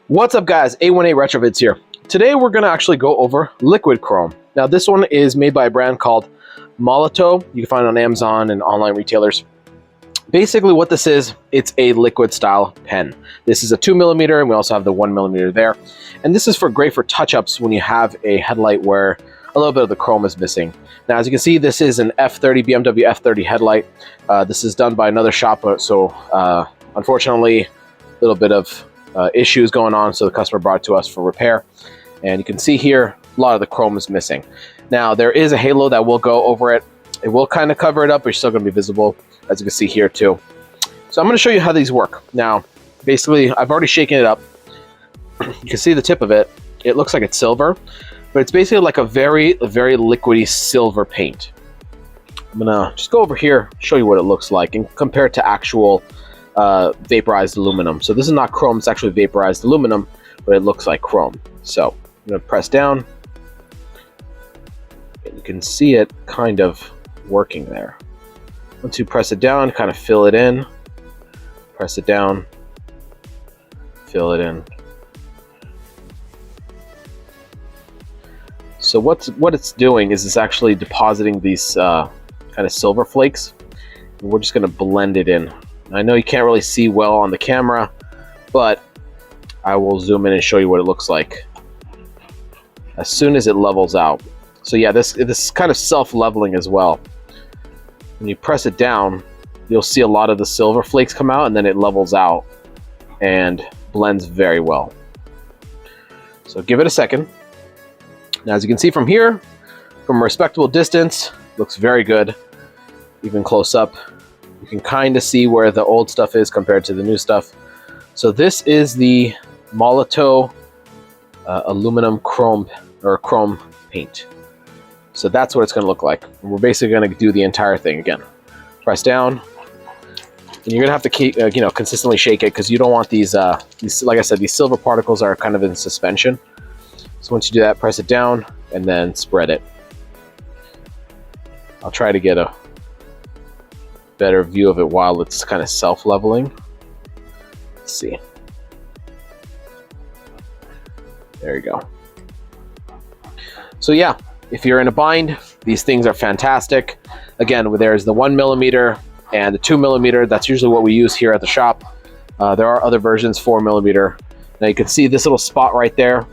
What's up guys, A18 Retrovids here. Today we're going to actually go over liquid chrome. Now this one is made by a brand called Molotow. You can find it on Amazon and online retailers. Basically what this is, it's a liquid style pen. This is a 2mm and we also have the 1mm there. And this is great for touch-ups when you have a headlight where a little bit of the chrome is missing. Now as you can see, this is an F30 BMW F30 headlight. This is done by another shop, so unfortunately a little bit of issues going on, so the customer brought it to us for repair. And you can see here a lot of the chrome is missing. Now there is a halo that will go over it. It will kind of cover it up, but it's still going to be visible, as you can see here too. So I'm going to show you how these work. Now basically I've already shaken it up. You can see the tip of it. It looks like it's silver, but it's basically like a very liquidy silver paint. I'm gonna just go over here, show you what it looks like, and compare it to actual vaporized aluminum. So this is not chrome, it's actually vaporized aluminum, but it looks like chrome. So I'm going to press down, and you can see it kind of working there. Once you press it down, kind of fill it in, press it down, fill it in. So what it's doing is it's actually depositing these kind of silver flakes, and we're just going to blend it in. I know you can't really see well on the camera, but I will zoom in and show you what it looks like as soon as it levels out. So yeah, this is kind of self-leveling as well. When you press it down, you'll see a lot of the silver flakes come out, and then it levels out and blends very well. So give it a second. Now as you can see from here, from a respectable distance, looks very good. Even close up, you can kind of see where the old stuff is compared to the new stuff. So this is the Molotow aluminum chrome or chrome paint. So that's what it's going to look like. And we're basically going to do the entire thing again. Press down, and you're going to have to keep, consistently shake it, because you don't want these, like I said, these silver particles are kind of in suspension. So once you do that, press it down and then spread it. I'll try to get a better view of it while it's kind of self-leveling. Let's see. There you go. So yeah, if you're in a bind, these things are fantastic. Again, there's the 1mm and the 2mm. That's usually what we use here at the shop. There are other versions, 4mm. Now you can see this little spot right there.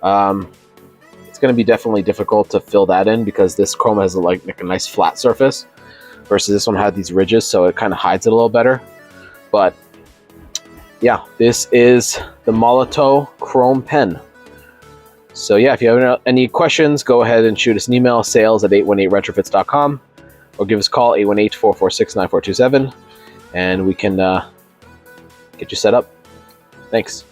It's going to be definitely difficult to fill that in, because this chrome has like a nice flat surface, versus this one had these ridges, so it kind of hides it a little better. But yeah, this is the Molotow chrome pen. So yeah, if you have any questions, go ahead and shoot us an email, sales@818retrofits.com, or give us a call, 818-446-9427, and we can get you set up. Thanks.